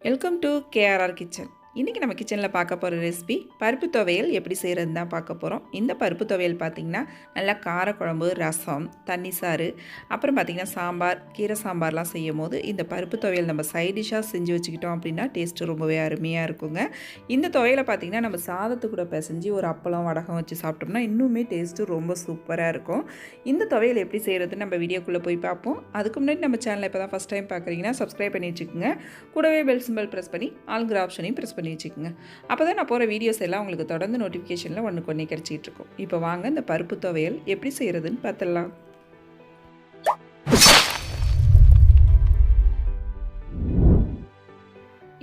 Welcome to KRR kitchen. இன்றைக்கி நம்ம கிச்சனில் பார்க்க போகிற ரெசிபி பருப்பு துவையல் எப்படி செய்கிறது தான் பார்க்க போகிறோம். இந்த பருப்பு துவையல் பார்த்திங்கன்னா நல்லா காரக்குழம்பு, ரசம், தண்ணி சாறு, அப்புறம் பார்த்திங்கன்னா சாம்பார், கீரை சாம்பார்லாம் செய்யும் போது இந்த பருப்பு துவையல் நம்ம சைட் டிஷ்ஷாக செஞ்சு வச்சுக்கிட்டோம் அப்படின்னா டேஸ்ட்டு ரொம்பவே அருமையாக இருக்குங்க. இந்த துவையலை பார்த்திங்கன்னா நம்ம சாதத்து கூட பிசைஞ்சு ஒரு அப்பளம் வடகம் வச்சு சாப்பிட்டோம்னா இன்னுமே டேஸ்ட்டு ரொம்ப சூப்பராக இருக்கும். இந்த துவையல் எப்படி செய்கிறதுன்னு நம்ம வீடியோக்குள்ளே போய் பார்ப்போம். அதுக்கு முன்னாடி நம்ம சேனலை இப்போ தான் ஃபஸ்ட் டைம் பார்க்குறீங்கன்னா சப்ஸ்கிரைப் பண்ணி வச்சுக்கோங்க. கூடவே பெல் சிம்பல் ப்ரெஸ் பண்ணி ஆல்கிற ஆப்ஷனையும் ப்ரெஸ் பண்ணி வச்சுக்கோங்க. அப்போ தான் நான் போகிற வீடியோஸ் எல்லாம் உங்களுக்கு தொடர்ந்து நோட்டிஃபிகேஷனில் ஒன்றுக்கு ஒன்றே கிடச்சிட்டு இருக்கும். இப்போ வாங்க இந்த பருப்பு துவையல் எப்படி செய்கிறதுன்னு பார்த்துடலாம்.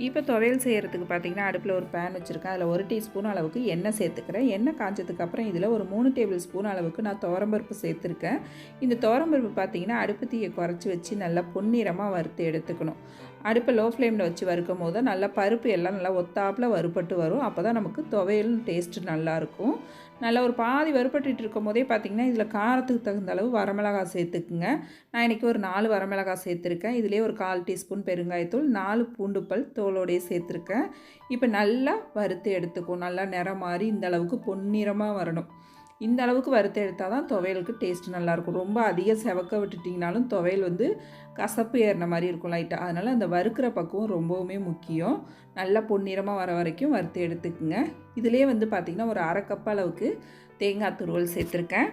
இப்போ துவையல் செய்கிறதுக்கு பார்த்திங்கன்னா அடுப்பில் ஒரு பேன் வச்சுருக்கேன். அதில் 1 டீஸ்பூன் அளவுக்கு எண்ணெய் சேர்த்துக்கிறேன். எண்ணெய் காய்ச்சதுக்கப்புறம் இதில் ஒரு 3 டேபிள் ஸ்பூன் அளவுக்கு நான் துவரம்பருப்பு சேர்த்துருக்கேன். இந்த துவரம்பருப்பு பார்த்திங்கன்னா அடுப்பு தீயை குறைச்சி வச்சு நல்லா பொன்னிறமாக வறுத்து எடுத்துக்கணும். அடுப்பை லோ ஃப்ளேமில் வச்சு வறுக்கும் போது நல்லா பருப்பு எல்லாம் நல்லா ஒத்தாப்பில் வறுபட்டு வரும். அப்போ தான் நமக்கு துவையல் டேஸ்ட்டு நல்லாயிருக்கும். நல்லா ஒரு பாதி வறுபட்டு இருக்கும் போதே பார்த்திங்கன்னா இதில் காரத்துக்கு தகுந்த அளவு வரமிளகாய் சேர்த்துக்குங்க. நான் இன்றைக்கி ஒரு 4 வரமிளகாய் சேர்த்துருக்கேன். இதிலே ஒரு 1/4 டீஸ்பூன் பெருங்காயத்தூள், 4 பூண்டு பல் தோலோடையே சேர்த்துருக்கேன். இப்போ நல்லா வறுத்து எடுத்துக்கும். நல்லா நிறம் மாறி இந்த அளவுக்கு பொன்னிறமாக வரணும். இந்த அளவுக்கு வறுத்து எடுத்தால் தான் துவையலுக்கு டேஸ்ட்டு நல்லாயிருக்கும். ரொம்ப அதிக செவக்க விட்டுட்டிங்கனாலும் துவையல் கசப்பு ஏறின மாதிரி இருக்கும் லைட்டாக. அதனால் அந்த வறுக்கிற பக்குவம் ரொம்பவுமே முக்கியம். நல்லா பொன்னிறமாக வர வரைக்கும் வறுத்து எடுத்துக்குங்க. இதிலே பார்த்திங்கன்னா ஒரு 1/2 கப் அளவுக்கு தேங்காய் துருவல் சேர்த்துருக்கேன்.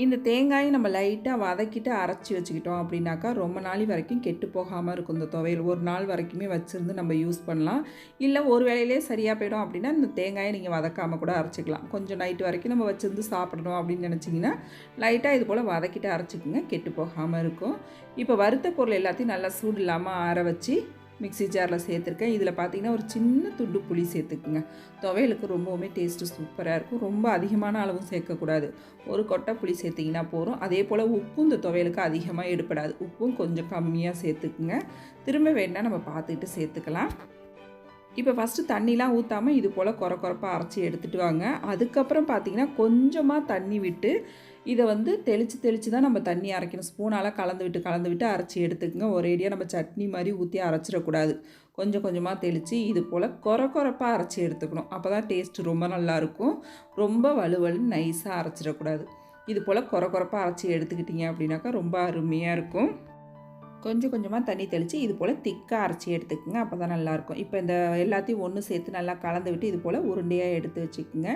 இந்த தேங்காயை நம்ம லைட்டாக வதக்கிட்டு அரைச்சி வச்சுக்கிட்டோம் அப்படின்னாக்கா ரொம்ப நாள் வரைக்கும் கெட்டு போகாமல் இருக்கும். இந்த துவையல் ஒரு நாள் வரைக்குமே வச்சுருந்து நம்ம யூஸ் பண்ணலாம். இல்லை ஒரு வேளையிலே சரியாக போயிடும் அப்படின்னா இந்த தேங்காயை நீங்கள் வதக்காமல் கூட அரைச்சிக்கலாம். கொஞ்சம் நைட்டு வரைக்கும் நம்ம வச்சுருந்து சாப்பிடணும் அப்படின்னு நினச்சிங்கன்னா லைட்டாக இது போல் வதக்கிட்டு அரைச்சிக்கோங்க, கெட்டு போகாமல் இருக்கும். இப்போ வறுத்த பொருள் எல்லாத்தையும் நல்லா சூடு இல்லாமல் ஆற வச்சு மிக்ஸி ஜாரில் சேர்த்துருக்கேன். இதில் பார்த்திங்கன்னா ஒரு சின்ன துண்டு புளி சேர்த்துக்குங்க. துவையலுக்கு ரொம்பவுமே டேஸ்ட்டு சூப்பராக இருக்கும். ரொம்ப அதிகமான அளவும் சேர்க்கக்கூடாது. ஒரு கொட்டை புளி சேர்த்திங்கன்னா போதும். அதே போல் உப்பும் இந்த துவையலுக்கு அதிகமாக எடுப்படாது. உப்பும் கொஞ்சம் கம்மியாக சேர்த்துக்குங்க. திரும்ப வேணால் நம்ம பார்த்துக்கிட்டு சேர்த்துக்கலாம். இப்போ ஃபஸ்ட்டு தண்ணிலாம் ஊற்றாமல் இது போல் கொரப்பாக அரைச்சி எடுத்துகிட்டு வாங்க. அதுக்கப்புறம் பார்த்திங்கன்னா கொஞ்சமாக தண்ணி விட்டு இதை தெளித்து தான் நம்ம தண்ணி அரைக்கணும். ஸ்பூனால் கலந்து விட்டு அரைச்சி எடுத்துக்கோங்க. ஒரேடியாக நம்ம சட்னி மாதிரி ஊற்றி அரைச்சிடக்கூடாது. கொஞ்சம் கொஞ்சமாக தெளித்து இது போல் கொரப்பாக அரைச்சி எடுத்துக்கணும். அப்போ தான் டேஸ்ட்டு ரொம்ப நல்லாயிருக்கும். ரொம்ப வலுவலுன்னு நைஸாக அரைச்சிடக்கூடாது. இது போல் கொரப்பாக அரைச்சி எடுத்துக்கிட்டிங்க அப்படின்னாக்கா ரொம்ப அருமையாக இருக்கும். கொஞ்சம் கொஞ்சமாக தண்ணி தெளித்து இது போல் திக்காக அரைச்சி எடுத்துக்கோங்க. அப்போ தான் நல்லாயிருக்கும். இப்போ இந்த எல்லாத்தையும் ஒன்று சேர்த்து நல்லா கலந்து விட்டு இது போல் உருண்டையாக எடுத்து வச்சுக்கோங்க.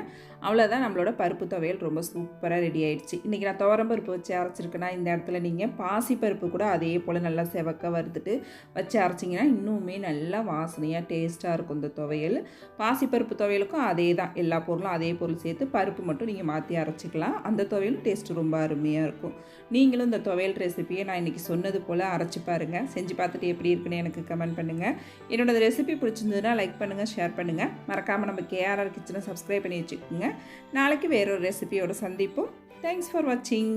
அவ்வளோதான், நம்மளோட பருப்பு துவையல் ரொம்ப சூப்பராக ரெடி ஆகிடுச்சு. இன்றைக்கி நான் துவரம்பருப்பு வச்சு அரைச்சிருக்கேன்னா இந்த இடத்துல நீங்கள் பாசிப்பருப்பு கூட அதே போல் நல்லா செவக்க வறுத்துட்டு வச்சு அரைச்சிங்கன்னா இன்னுமே நல்லா வாசனையாக டேஸ்ட்டாக இருக்கும் இந்த துவையல். பாசிப்பருப்பு துவையலுக்கும் அதே தான், எல்லா பொருளும் அதே பொருள் சேர்த்து பருப்பு மட்டும் நீங்கள் மாற்றி அரைச்சிக்கலாம். அந்த துவையலும் டேஸ்ட்டு ரொம்ப அருமையாக இருக்கும். நீங்களும் இந்த துவையல் ரெசிபியை நான் இன்றைக்கி சொன்னது போல் அரைச்சி பாருங்கள். செஞ்சு பார்த்துட்டு எப்படி இருக்குன்னு எனக்கு கமெண்ட் பண்ணுங்கள். என்னோட ரெசிபி பிடிச்சிருந்ததுன்னா லைக் பண்ணுங்கள், ஷேர் பண்ணுங்கள். மறக்காமல் நம்ம கேஆர்ஆர் கிச்சனை சப்ஸ்கிரைப் பண்ணி வச்சுக்கோங்க. நாளைக்கு வேறொரு ரெசிபியோட சந்திப்போம். தேங்க்ஸ் ஃபார் வாட்சிங்.